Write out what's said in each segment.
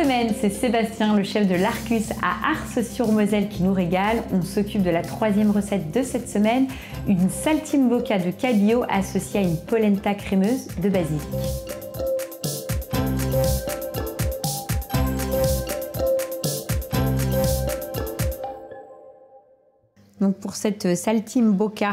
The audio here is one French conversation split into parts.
semaine, c'est Sébastien, le chef de l'Arcus à Ars-sur-Moselle qui nous régale. On s'occupe de la troisième recette de cette semaine, une saltimbocca de cabillaud associée à une polenta crémeuse de basilic. Donc pour cette saltimbocca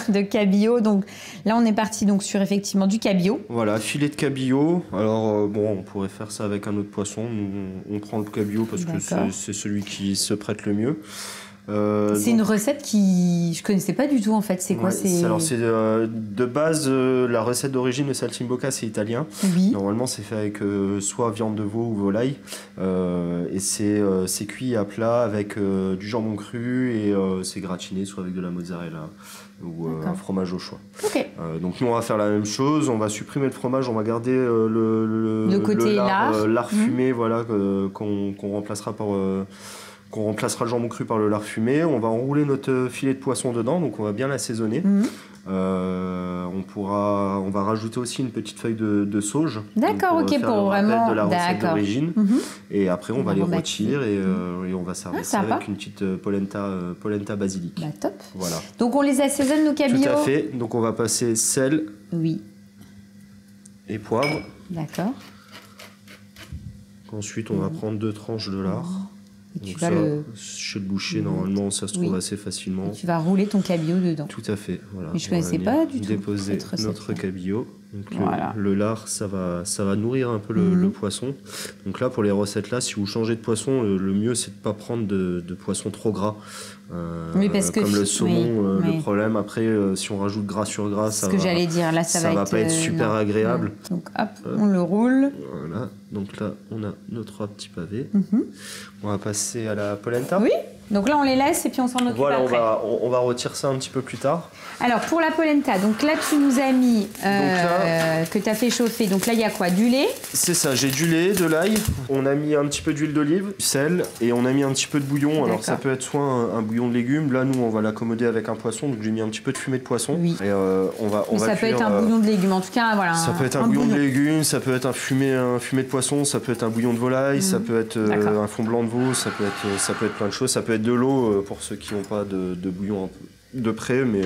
de cabillaud, donc là on est parti donc sur effectivement du cabillaud. Voilà, filet de cabillaud. Alors bon, on pourrait faire ça avec un autre poisson. Nous, on prend le cabillaud parce que c'est celui qui se prête le mieux. C'est une recette qui je connaissais pas du tout en fait. C'est quoi? Alors c'est de base la recette d'origine de saltimbocca, c'est italien. Oui. Normalement c'est fait avec soit viande de veau ou volaille et c'est cuit à plat avec du jambon cru et c'est gratiné soit avec de la mozzarella ou un fromage au choix. Okay. Donc nous on va faire la même chose, on va supprimer le fromage, on va garder le côté lard fumé, voilà, qu'on remplacera par qu'on remplacera le jambon cru par le lard fumé. On va enrouler notre filet de poisson dedans, donc on va bien l'assaisonner. On va rajouter aussi une petite feuille de sauge. D'accord, ok, pour vraiment de la recette d'origine. Et après on va les rôtir et on va servir ça avec une petite polenta basilic. Bah, top. Voilà. Donc on les assaisonne nos cabillauds. Tout à fait. Donc on va passer sel. Oui. Et poivre. D'accord. Ensuite on va prendre 2 tranches de lard. Donc ça, chez le boucher, normalement, ça se trouve assez facilement. Et tu vas rouler ton cabillaud dedans. Tout à fait, voilà. Mais je ne connaissais pas du tout déposer notre cabillaud. Donc le lard, ça va nourrir un peu le poisson. Donc là, pour les recettes là, si vous changez de poisson, le mieux c'est de ne pas prendre de poisson trop gras. Parce que comme le saumon, le problème après, si on rajoute gras sur gras, ça va pas être super agréable. Donc hop, on le roule. Voilà, donc là on a nos 3 petits pavés. On va passer à la polenta. Oui, donc là on les laisse et puis on s'en occupe après. Voilà, on va retirer ça un petit peu plus tard. Alors pour la polenta, donc là tu nous as mis que tu as fait chauffer. Donc là il y a quoi? Du lait? C'est ça, j'ai du lait, de l'ail. On a mis un petit peu d'huile d'olive, du sel et on a mis un petit peu de bouillon. Alors ça peut être soit un bouillon de légumes. Là nous on va l'accommoder avec un poisson. Donc j'ai mis un petit peu de fumée de poisson. Oui. Et ça peut être un bouillon de légumes. En tout cas voilà. Ça peut être un bouillon de légumes, ça peut être un fumé de poisson, ça peut être un bouillon de volaille, ça peut être un fond blanc de veau, ça peut être plein de choses. Ça peut être de l'eau pour ceux qui n'ont pas de bouillon de près, mais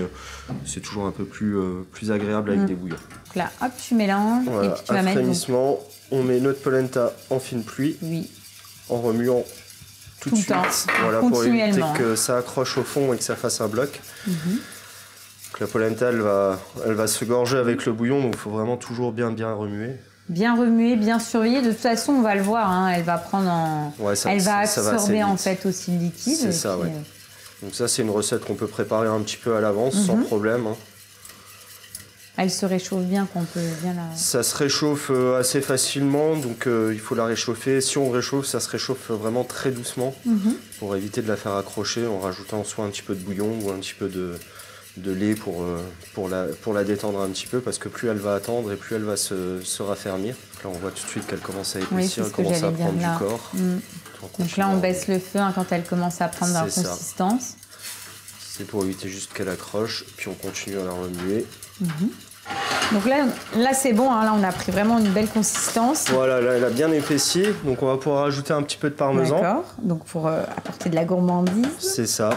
c'est toujours un peu plus agréable avec des bouillons. Donc là, hop, tu mélanges et puis tu vas mettre. Frémissement, on met notre polenta en fine pluie, en remuant tout de suite, voilà, pour éviter que ça accroche au fond et que ça fasse un bloc. Donc la polenta, elle va se gorger avec le bouillon, donc il faut vraiment toujours bien remuer. Bien remuer, bien surveiller. De toute façon, on va le voir, hein, elle va prendre elle va absorber en fait aussi le liquide. C'est ça, ouais. Donc ça, c'est une recette qu'on peut préparer un petit peu à l'avance sans problème. Elle se réchauffe bien, qu'on peut bien la... Ça se réchauffe assez facilement, donc il faut la réchauffer. Si on réchauffe, ça se réchauffe vraiment très doucement pour éviter de la faire accrocher en rajoutant soit un petit peu de bouillon ou un petit peu de lait pour la détendre un petit peu, parce que plus elle va attendre et plus elle va se raffermir. Là, on voit tout de suite qu'elle commence à épaissir, elle commence à prendre du corps. Donc là, on baisse le feu quand elle commence à prendre leur consistance. C'est pour éviter juste qu'elle accroche, puis on continue à la remuer. Donc là c'est bon, hein, là on a pris vraiment une belle consistance. Voilà, là elle a bien épaissi, donc on va pouvoir ajouter un petit peu de parmesan. D'accord, donc pour apporter de la gourmandise. C'est ça.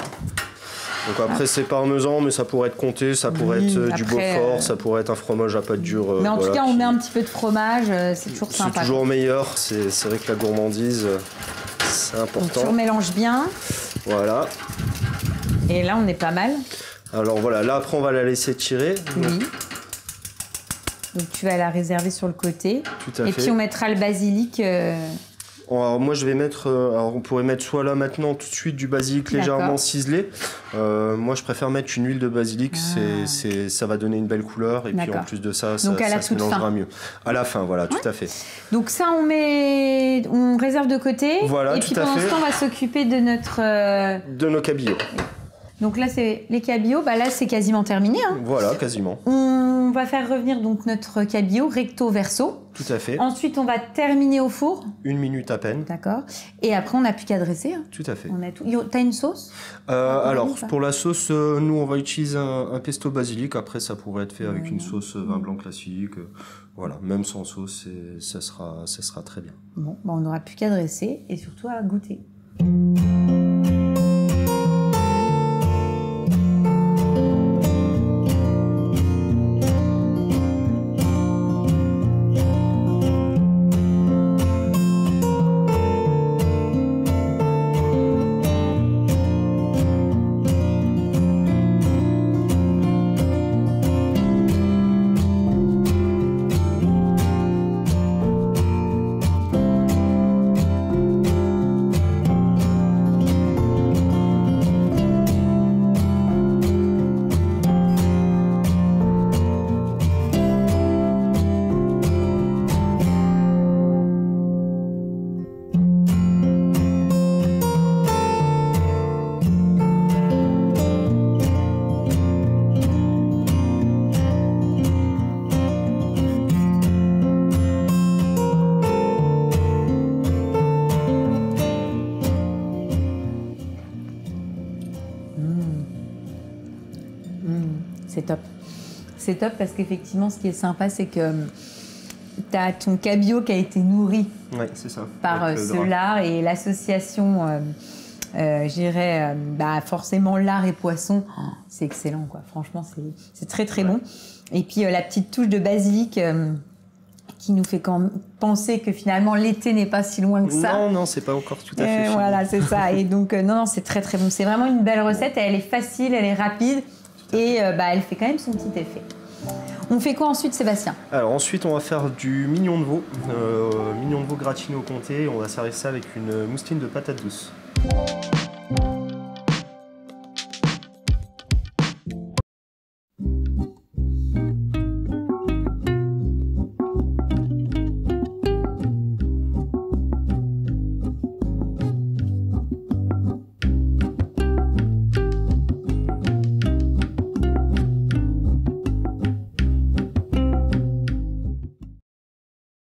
Donc après c'est parmesan, mais ça pourrait être comté, ça pourrait être du Beaufort, ça pourrait être un fromage à pâte dure. Mais en tout cas on met un petit peu de fromage, c'est toujours sympa. C'est toujours meilleur, c'est vrai que la gourmandise c'est important. Donc tu remélanges bien. Voilà. Et là on est pas mal. Alors voilà, là après on va la laisser tirer. Oui. Donc tu vas la réserver sur le côté. Tout à fait. Et puis on mettra le basilic. Alors moi je vais mettre, alors on pourrait mettre soit là maintenant tout de suite du basilic légèrement ciselé. Moi je préfère mettre une huile de basilic, ça va donner une belle couleur et puis en plus de ça, ça se mélangera mieux. À la fin, voilà, tout à fait. Donc ça on réserve de côté. Voilà, et puis pendant ce temps on va s'occuper de de nos cabillots. Donc là c'est les cabillauds, là c'est quasiment terminé. Hein. Voilà, quasiment. On va faire revenir donc notre cabillaud recto verso. Tout à fait. Ensuite, on va terminer au four. 1 minute à peine. D'accord. Et après, on n'a plus qu'à dresser. Hein. Tout à fait. On a tout. T'as une sauce? Alors, pour la sauce, nous, on va utiliser un pesto basilic. Après, ça pourrait être fait avec une sauce vin blanc classique. Voilà, même sans sauce, ça sera très bien. Bon, on n'aura plus qu'à dresser et surtout à goûter. C'est top. C'est top parce qu'effectivement, ce qui est sympa, c'est que tu as ton cabillaud qui a été nourri par ce lard et l'association, je dirais, forcément lard et poisson. Oh, c'est excellent, quoi. Franchement, c'est très, très bon. Et puis, la petite touche de basilic qui nous fait penser que finalement, l'été n'est pas si loin que ça. Non, c'est pas encore tout à fait fini. Voilà, c'est ça. Et donc, non, c'est très, très bon. C'est vraiment une belle recette. Elle est facile, elle est rapide. Et elle fait quand même son petit effet. On fait quoi ensuite, Sébastien? Alors ensuite, on va faire du mignon de veau. Mignon de veau gratiné au comté. On va servir ça avec une mousseline de patates douces.